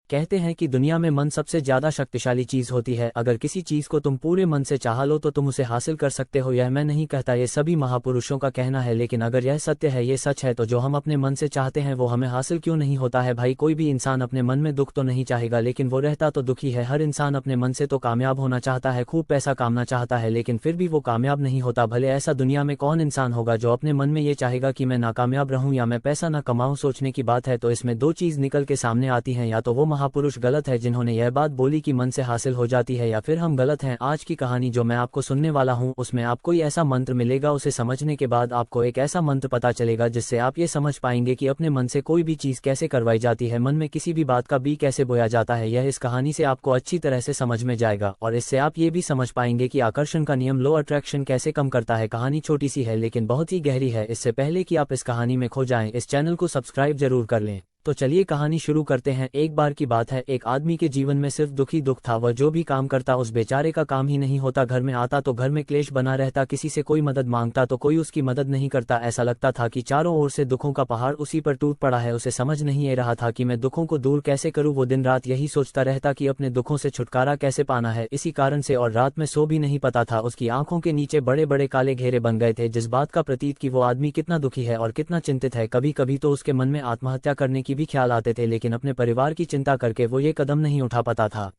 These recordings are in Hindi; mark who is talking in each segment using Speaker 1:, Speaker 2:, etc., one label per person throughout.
Speaker 1: कहते हैं कि दुनिया में मन सबसे ज्यादा शक्तिशाली चीज होती है। अगर किसी चीज को तुम पूरे मन से चाह लो तो तुम उसे हासिल कर सकते हो। यह मैं नहीं कहता, ये सभी महापुरुषों का कहना है। लेकिन अगर यह सत्य है, ये सच है, तो जो हम अपने मन से चाहते हैं वो हमें हासिल क्यों नहीं होता है? भाई, कोई भी इंसान अपने मन में दुख तो नहीं चाहेगा, लेकिन वो रहता तो दुखी है। हर इंसान अपने मन से तो कामयाब होना चाहता है, खूब पैसा कमाना चाहता है, लेकिन फिर भी वो कामयाब नहीं होता। भले ऐसा दुनिया में कौन इंसान होगा जो अपने मन में ये चाहेगा कि मैं नाकामयाब रहूं या मैं पैसा न कमाऊं? सोचने की बात है। तो इसमें दो चीज निकल के सामने आती हैं, या तो वो महापुरुष गलत है जिन्होंने यह बात बोली कि मन से हासिल हो जाती है, या फिर हम गलत हैं। आज की कहानी जो मैं आपको सुनने वाला हूं उसमें आपको ऐसा मंत्र मिलेगा, उसे समझने के बाद आपको एक ऐसा मंत्र पता चलेगा जिससे आप ये समझ पाएंगे कि अपने मन से कोई भी चीज कैसे करवाई जाती है, मन में किसी भी बात का बी कैसे बोया जाता है। यह इस कहानी से आपको अच्छी तरह से समझ में जाएगा और इससे आप ये भी समझ पाएंगे कि आकर्षण का नियम लॉ अट्रैक्शन कैसे कम करता है। कहानी छोटी सी है लेकिन बहुत ही गहरी है। इससे पहले कि आप इस कहानी में खो जाएं, इस चैनल को सब्सक्राइब जरूर कर लें। तो चलिए कहानी शुरू करते हैं। एक बार की बात है, एक आदमी के जीवन में सिर्फ दुखी दुख था। वह जो भी काम करता उस बेचारे का काम ही नहीं होता। घर में आता तो घर में क्लेश बना रहता, किसी से कोई मदद मांगता तो कोई उसकी मदद नहीं करता। ऐसा लगता था कि चारों ओर से दुखों का पहाड़ उसी पर टूट पड़ा है। उसे समझ नहीं आ रहा था कि मैं दुखों को दूर कैसे करूं। वो दिन रात यही सोचता रहता कि अपने दुखों से छुटकारा कैसे पाना है। इसी कारण से और रात में सो भी नहीं पाता था। उसकी आंखों के नीचे बड़े बड़े काले घेरे बन गए थे, जिस बात का प्रतीत कि वो आदमी कितना दुखी है और कितना चिंतित है। कभी कभी तो उसके मन में आत्महत्या करने की भी ख्याल आते थे, लेकिन अपने परिवार की चिंता करके वो ये कदम नहीं उठा पाता था।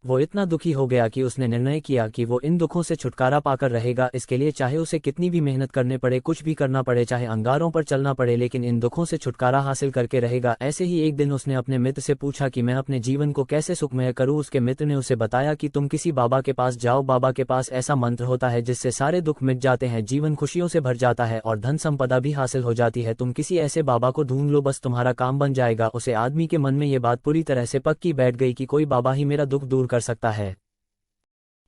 Speaker 1: वो इतना दुखी हो गया कि उसने निर्णय किया कि वो इन दुखों से छुटकारा पाकर रहेगा। इसके लिए चाहे उसे कितनी भी मेहनत करने पड़े, कुछ भी करना पड़े, चाहे अंगारों पर चलना पड़े, लेकिन इन दुखों से छुटकारा हासिल करके रहेगा। ऐसे ही एक दिन उसने अपने मित्र से पूछा कि मैं अपने जीवन को कैसे सुखमय करूं। उसके मित्र ने उसे बताया कि तुम किसी बाबा के पास जाओ, बाबा के पास ऐसा मंत्र होता है जिससे सारे दुख मिट जाते हैं, जीवन खुशियों से भर जाता है और धन संपदा भी हासिल हो जाती है। तुम किसी ऐसे बाबा को ढूंढ लो, बस तुम्हारा काम बन जाएगा। उसे आदमी के मन में ये बात पूरी तरह से पक्की बैठ गई कि कोई बाबा ही मेरा दुख दूर कर सकता है,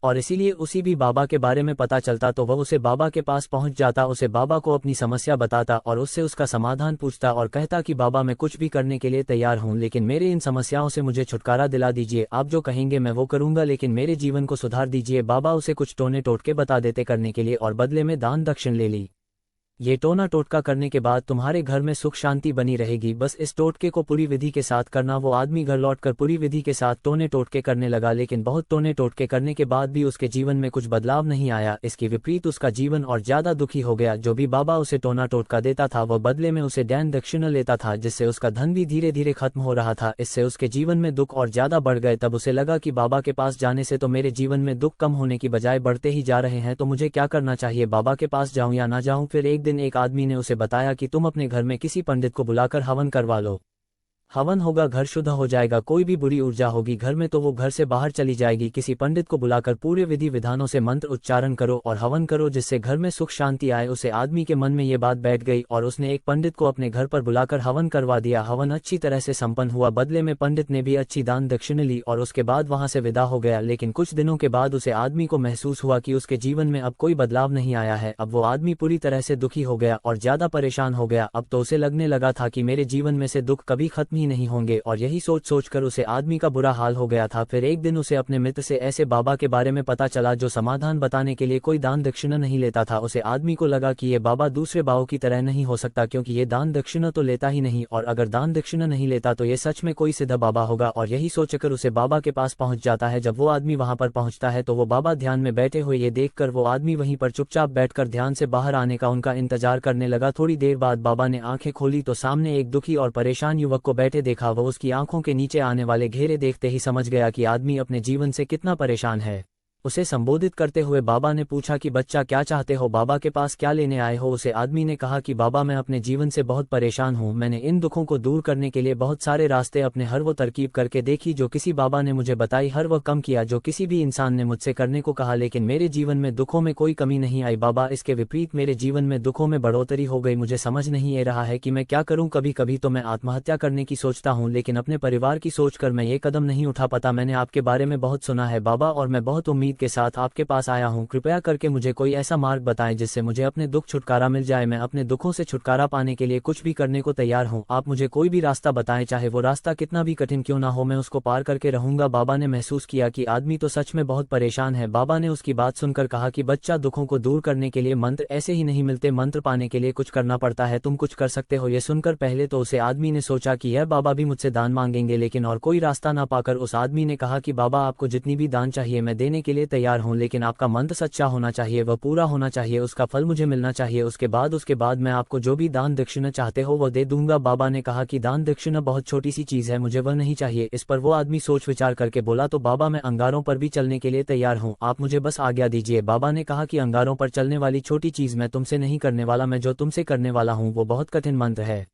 Speaker 1: और इसीलिए उसी भी बाबा के बारे में पता चलता तो वह उसे बाबा के पास पहुंच जाता, उसे बाबा को अपनी समस्या बताता और उससे उसका समाधान पूछता और कहता कि बाबा मैं कुछ भी करने के लिए तैयार हूं, लेकिन मेरे इन समस्याओं से मुझे छुटकारा दिला दीजिए। आप जो कहेंगे मैं वो करूंगा, लेकिन मेरे जीवन को सुधार दीजिए। बाबा उसे कुछ टोने टोटके बता देते करने के लिए और बदले में दान दक्षिण ले ली। ये टोना टोटका करने के बाद तुम्हारे घर में सुख शांति बनी रहेगी, बस इस टोटके को पूरी विधि के साथ करना। वो आदमी घर लौटकर पूरी विधि के साथ टोने टोटके करने लगा, लेकिन बहुत टोने टोटके करने के बाद भी उसके जीवन में कुछ बदलाव नहीं आया। इसके विपरीत उसका जीवन और ज्यादा दुखी हो गया। जो भी बाबा उसे टोना टोटका देता था वह बदले में उसे दान दक्षिणा लेता था, जिससे उसका धन भी धीरे धीरे खत्म हो रहा था। इससे उसके जीवन में दुख और ज्यादा बढ़ गए। तब उसे लगा कि बाबा के पास जाने से तो मेरे जीवन में दुख कम होने की बजाय बढ़ते ही जा रहे हैं, तो मुझे क्या करना चाहिए? बाबा के पास जाऊं या ना जाऊं? फिर एक दिन एक आदमी ने उसे बताया कि तुम अपने घर में किसी पंडित को बुलाकर हवन करवा लो। हवन होगा, घर शुद्ध हो जाएगा, कोई भी बुरी ऊर्जा होगी घर में तो वो घर से बाहर चली जाएगी। किसी पंडित को बुलाकर पूरे विधि विधानों से मंत्र उच्चारण करो और हवन करो, जिससे घर में सुख शांति आए। उसे आदमी के मन में ये बात बैठ गई और उसने एक पंडित को अपने घर पर बुलाकर हवन करवा दिया। हवन अच्छी तरह से संपन्न हुआ, बदले में पंडित ने भी अच्छी दान दक्षिणा ली और उसके बाद वहां से विदा हो गया। लेकिन कुछ दिनों के बाद उसे आदमी को महसूस हुआ कि उसके जीवन में अब कोई बदलाव नहीं आया है। अब वो आदमी पूरी तरह से दुखी हो गया और ज्यादा परेशान हो गया। अब तो उसे लगने लगा था कि मेरे जीवन में से दुख कभी खत्म ही नहीं होंगे, और यही सोच सोचकर उसे आदमी का बुरा हाल हो गया था। फिर एक दिन उसे अपने मित्र से ऐसे बाबा के बारे में पता चला जो समाधान बताने के लिए कोई दान दक्षिणा नहीं लेता था। उसे आदमी को लगा कि ये बाबा दूसरे बाबों की तरह नहीं हो सकता, क्योंकि ये दान दक्षिणा तो लेता ही नहीं, और अगर दान दक्षिणा नहीं लेता तो ये सच में कोई सीधा बाबा होगा। और यही सोचकर उसे बाबा के पास पहुंच जाता है। जब वो आदमी वहां पर पहुंचता है तो वो बाबा ध्यान में बैठे हुए ये देखकर वो आदमी वहीं पर चुपचाप बैठकर ध्यान से बाहर आने का उनका इंतजार करने लगा। थोड़ी देर बाद बाबा ने आंखें खोली तो सामने एक दुखी और परेशान युवक को बैठे देखा। वो उसकी आंखों के नीचे आने वाले घेरे देखते ही समझ गया कि आदमी अपने जीवन से कितना परेशान है। उसे संबोधित करते हुए बाबा ने पूछा कि बच्चा क्या चाहते हो, बाबा के पास क्या लेने आए हो? उसे आदमी ने कहा कि बाबा मैं अपने जीवन से बहुत परेशान हूँ, मैंने इन दुखों को दूर करने के लिए बहुत सारे रास्ते अपने हर वो तरकीब करके देखी जो किसी बाबा ने मुझे बताई, हर वह कम किया जो किसी भी इंसान ने मुझसे करने को कहा, लेकिन मेरे जीवन में दुखों में कोई कमी नहीं आई बाबा। इसके विपरीत मेरे जीवन में दुखों में बढ़ोतरी हो गई। मुझे समझ नहीं आ रहा है कि मैं क्या करूँ। कभी कभी तो मैं आत्महत्या करने की सोचता हूँ, लेकिन अपने परिवार की सोचकर मैं ये कदम नहीं उठा पाता। मैंने आपके बारे में बहुत सुना है बाबा, और मैं बहुत उम्मीद उम्मीद के साथ आपके पास आया हूँ। कृपया करके मुझे कोई ऐसा मार्ग बताएं जिससे मुझे अपने दुख छुटकारा मिल जाए। मैं अपने दुखों से छुटकारा पाने के लिए कुछ भी करने को तैयार हूँ। आप मुझे कोई भी रास्ता बताएं, चाहे वो रास्ता कितना भी कठिन क्यों ना हो, मैं उसको पार करके रहूंगा। बाबा ने महसूस किया कि आदमी तो सच में बहुत परेशान है। बाबा ने उसकी बात सुनकर कहा कि बच्चा, दुखों को दूर करने के लिए मंत्र ऐसे ही नहीं मिलते, मंत्र पाने के लिए कुछ करना पड़ता है। तुम कुछ कर सकते हो। ये सुनकर पहले तो उसे आदमी ने सोचा कि यह बाबा भी मुझसे दान मांगेंगे, लेकिन और कोई रास्ता ना पाकर उस आदमी ने कहा कि बाबा, आपको जितनी भी दान चाहिए मैं देने के लिए तैयार हूँ, लेकिन आपका मंत्र सच्चा होना चाहिए, वह पूरा होना चाहिए, उसका फल मुझे मिलना चाहिए। उसके बाद मैं आपको जो भी दान दक्षिणा चाहते हो वो दे दूंगा। बाबा ने कहा कि दान दक्षिणा बहुत छोटी सी चीज है, मुझे वह नहीं चाहिए। इस पर वो आदमी सोच विचार करके बोला, तो बाबा, मैं अंगारों पर भी चलने के लिए तैयार हूँ, आप मुझे बस आज्ञा दीजिए। बाबा ने कहा कि अंगारों पर चलने वाली छोटी चीज मैं तुमसे नहीं करने वाला, मैं जो तुमसे करने वाला हूँ वो बहुत कठिन मंत्र है,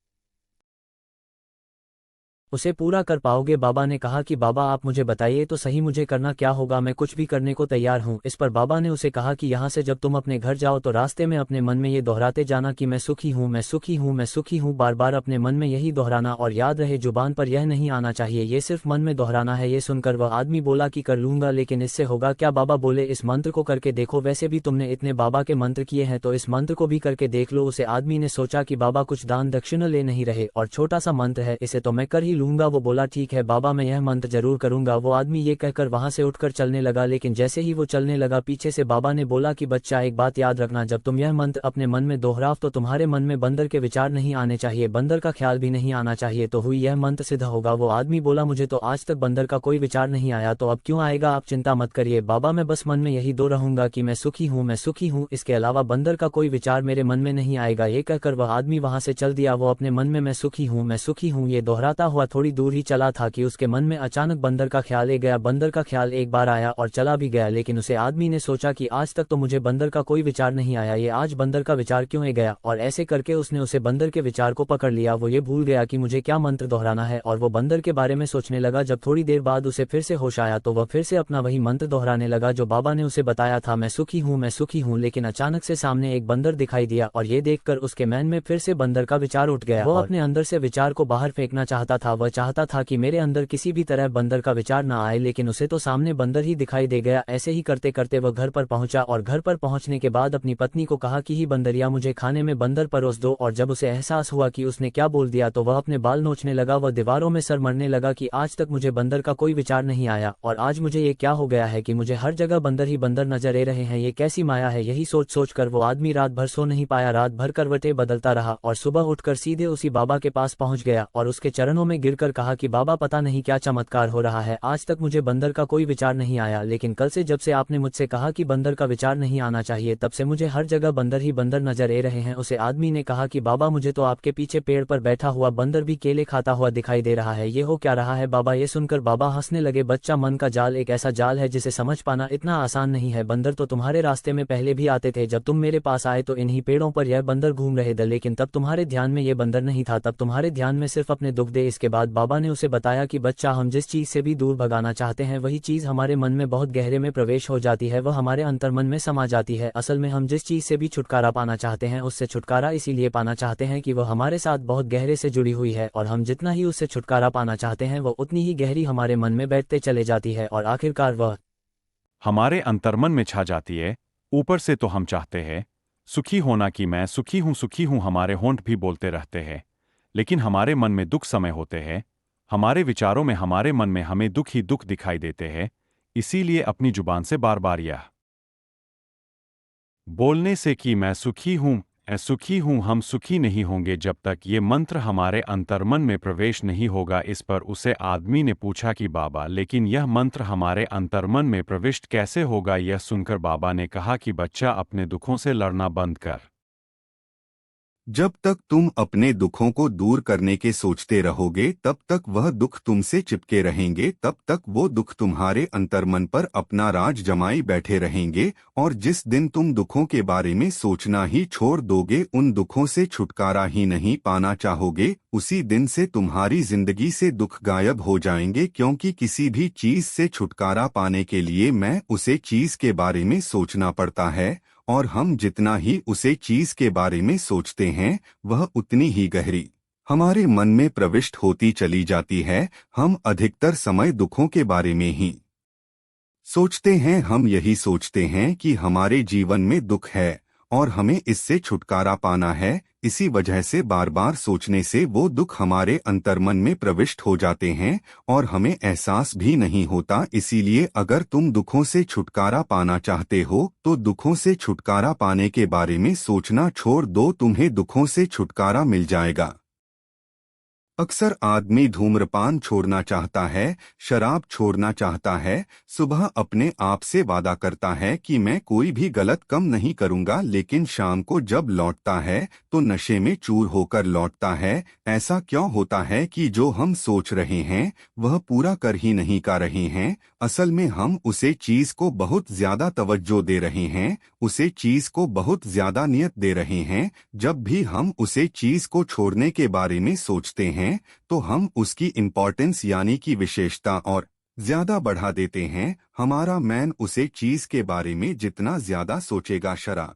Speaker 1: उसे पूरा कर पाओगे? बाबा ने कहा कि बाबा, आप मुझे बताइए तो सही, मुझे करना क्या होगा, मैं कुछ भी करने को तैयार हूँ। इस पर बाबा ने उसे कहा कि यहाँ से जब तुम अपने घर जाओ तो रास्ते में अपने मन में ये दोहराते जाना कि मैं सुखी हूँ, मैं सुखी हूँ, मैं सुखी हूँ, बार बार अपने मन में यही दोहराना, और याद रहे जुबान पर यह नहीं आना चाहिए, ये सिर्फ मन में दोहराना है। ये सुनकर वह आदमी बोला कि कर लूंगा, लेकिन इससे होगा क्या? बाबा बोले, इस मंत्र को करके देखो, वैसे भी तुमने इतने बाबा के मंत्र किए हैं तो इस मंत्र को भी करके देख लो। उसे आदमी ने सोचा कि बाबा कुछ दान दक्षिणा ले नहीं रहे और छोटा सा मंत्र है, इसे तो मैं कर ही लूंगा। वो बोला, ठीक है बाबा, मैं यह मंत्र जरूर करूंगा। वो आदमी ये कहकर वहां से उठकर चलने लगा, लेकिन जैसे ही वो चलने लगा पीछे से बाबा ने बोला कि बच्चा, एक बात याद रखना, जब तुम यह मंत्र अपने मन में दोहराव तो तुम्हारे मन में बंदर के विचार नहीं आने चाहिए, बंदर का ख्याल भी नहीं आना चाहिए, तो हुई यह मंत्र सिद्ध होगा। वो आदमी बोला, मुझे तो आज तक बंदर का कोई विचार नहीं आया, तो अब क्यों आएगा? आप चिंता मत करिए बाबा, मैं बस मन में यही दो रहूंगा कि मैं सुखी हूँ, मैं सुखी हूँ, इसके अलावा बंदर का कोई विचार मेरे मन में नहीं आएगा। ये कहकर वह आदमी वहां से चल दिया। वो अपने मन में मैं सुखी हूँ, मैं सुखी हूँ ये दोहराता हुआ थोड़ी दूर ही चला था कि उसके मन में अचानक बंदर का ख्याल गया। बंदर का ख्याल एक बार आया और चला भी गया, लेकिन उसे आदमी ने सोचा कि आज तक तो मुझे बंदर का कोई विचार नहीं आया, ये आज बंदर का विचार क्यों गया? और ऐसे करके उसने उसे बंदर के विचार को पकड़ लिया। वो ये भूल गया कि मुझे क्या मंत्र दोहराना है, और वो बंदर के बारे में सोचने लगा। जब थोड़ी देर बाद उसे फिर से होश आया तो वह फिर से अपना वही मंत्र दोहराने लगा जो बाबा ने उसे बताया था, मैं सुखी हूँ, मैं सुखी हूँ। लेकिन अचानक से सामने एक बंदर दिखाई दिया और ये देखकर उसके मन में फिर से बंदर का विचार उठ गया। वो अपने अंदर से विचार को बाहर फेंकना चाहता था, वह चाहता था कि मेरे अंदर किसी भी तरह बंदर का विचार ना आए, लेकिन उसे तो सामने बंदर ही दिखाई दे गया। ऐसे ही करते करते वह घर पर पहुंचा और घर पर पहुंचने के बाद अपनी पत्नी को कहा कि ही बंदरिया, मुझे खाने में बंदर परोस दो। और जब उसे एहसास हुआ कि उसने क्या बोल दिया तो वह अपने बाल नोचने लगा। वह दीवारों में सर मरने लगा कि आज तक मुझे बंदर का कोई विचार नहीं आया और आज मुझे ये क्या हो गया है कि मुझे हर जगह बंदर ही बंदर नजर आ रहे हैं, ये कैसी माया है? यही सोच सोच कर वो आदमी रात भर सो नहीं पाया, रात भर करवटें बदलता रहा और सुबह उठकर सीधे उसी बाबा के पास पहुंच गया और उसके चरणों में गिरकर कहा कि बाबा, पता नहीं क्या चमत्कार हो रहा है, आज तक मुझे बंदर का कोई विचार नहीं आया, लेकिन कल से जब से आपने मुझसे कहा कि बंदर का विचार नहीं आना चाहिए तब से मुझे हर जगह बंदर ही बंदर नजर आ रहे हैं। उसे आदमी ने कहा कि बाबा, मुझे तो आपके पीछे पेड़ पर बैठा हुआ बंदर भी केले खाता हुआ दिखाई दे रहा है, ये हो क्या रहा है? बाबा ये सुनकर बाबा हंसने लगे, बच्चा, मन का जाल एक ऐसा जाल है जिसे समझ पाना इतना आसान नहीं है। बंदर तो तुम्हारे रास्ते में पहले भी आते थे, जब तुम मेरे पास आए तो इन्हीं पेड़ों पर यह बंदर घूम रहे थे, लेकिन तब तुम्हारे ध्यान में ये बंदर नहीं था, तब तुम्हारे ध्यान में सिर्फ अपने दुख दे। इसके बाद बाबा ने उसे बताया कि बच्चा, हम जिस चीज से भी दूर भगाना चाहते हैं वही चीज हमारे मन में बहुत गहरे में प्रवेश हो जाती है, वह हमारे अंतर्मन में समा जाती है। असल में हम जिस चीज से भी छुटकारा पाना चाहते हैं उससे छुटकारा इसीलिए पाना चाहते हैं कि वह हमारे साथ बहुत गहरे से जुड़ी हुई है, और हम जितना ही उससे छुटकारा पाना चाहते हैं वह उतनी ही गहरी हमारे मन में बैठते चले जाती है और आखिरकार वह
Speaker 2: हमारे अंतर्मन में छा जाती है। ऊपर से तो हम चाहते हैं सुखी होना कि मैं सुखी हूँ, हमारे होंठ भी बोलते रहते हैं, लेकिन हमारे मन में दुख समय होते हैं, हमारे विचारों में, हमारे मन में हमें दुख ही दुख दिखाई देते हैं। इसीलिए अपनी जुबान से बार बार यह बोलने से कि मैं सुखी हूँ, हम सुखी नहीं होंगे जब तक ये मंत्र हमारे अंतर्मन में प्रवेश नहीं होगा। इस पर उसे आदमी ने पूछा कि बाबा, लेकिन यह मंत्र हमारे अंतर्मन में प्रविष्ट कैसे होगा? यह सुनकर बाबा ने कहा कि बच्चा, अपने दुखों से लड़ना बंद कर।
Speaker 3: जब तक तुम अपने दुखों को दूर करने के सोचते रहोगे तब तक वह दुख तुमसे चिपके रहेंगे, तब तक वो दुख तुम्हारे अंतर्मन पर अपना राज जमाए बैठे रहेंगे। और जिस दिन तुम दुखों के बारे में सोचना ही छोड़ दोगे, उन दुखों से छुटकारा ही नहीं पाना चाहोगे, उसी दिन से तुम्हारी जिंदगी से दुख गायब हो जाएंगे। क्योंकि किसी भी चीज से छुटकारा पाने के लिए मैं उसे चीज के बारे में सोचना पड़ता है, और हम जितना ही उसे चीज के बारे में सोचते हैं वह उतनी ही गहरी हमारे मन में प्रविष्ट होती चली जाती है। हम अधिकतर समय दुखों के बारे में ही सोचते हैं, हम यही सोचते हैं कि हमारे जीवन में दुख है और हमें इससे छुटकारा पाना है। इसी वजह से बार बार सोचने से वो दुख हमारे अंतर्मन में प्रविष्ट हो जाते हैं और हमें एहसास भी नहीं होता। इसीलिए अगर तुम दुखों से छुटकारा पाना चाहते हो तो दुखों से छुटकारा पाने के बारे में सोचना छोड़ दो, तुम्हें दुखों से छुटकारा मिल जाएगा। अक्सर आदमी धूम्रपान छोड़ना चाहता है, शराब छोड़ना चाहता है, सुबह अपने आप से वादा करता है कि मैं कोई भी गलत काम नहीं करूंगा, लेकिन शाम को जब लौटता है तो नशे में चूर होकर लौटता है। ऐसा क्यों होता है कि जो हम सोच रहे हैं वह पूरा कर ही नहीं कर रहे हैं। असल में हम उसे चीज को बहुत ज्यादा तवज्जो दे रहे हैं, उसे चीज को बहुत ज्यादा नियत दे रहे हैं। जब भी हम उसे चीज को छोड़ने के बारे में सोचते हैं तो हम उसकी इम्पोर्टेंस यानी कि विशेषता और ज्यादा बढ़ा देते हैं। हमारा मैन उसे चीज के बारे में जितना ज्यादा सोचेगा, शराब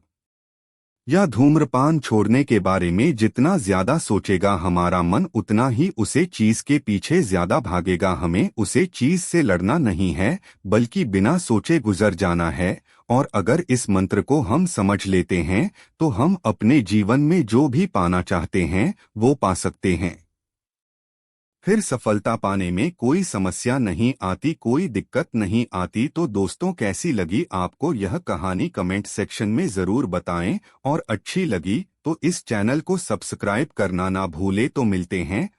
Speaker 3: या धूम्रपान छोड़ने के बारे में जितना ज्यादा सोचेगा, हमारा मन उतना ही उसे चीज के पीछे ज्यादा भागेगा। हमें उसे चीज से लड़ना नहीं है बल्कि बिना सोचे गुजर जाना है। और अगर इस मंत्र को हम समझ लेते हैं तो हम अपने जीवन में जो भी पाना चाहते हैं वो पा सकते हैं। फिर सफलता पाने में कोई समस्या नहीं आती, कोई दिक्कत नहीं आती। तो दोस्तों, कैसी लगी आपको यह कहानी कमेंट सेक्शन में ज़रूर बताएं, और अच्छी लगी तो इस चैनल को सब्सक्राइब करना ना भूले। तो मिलते हैं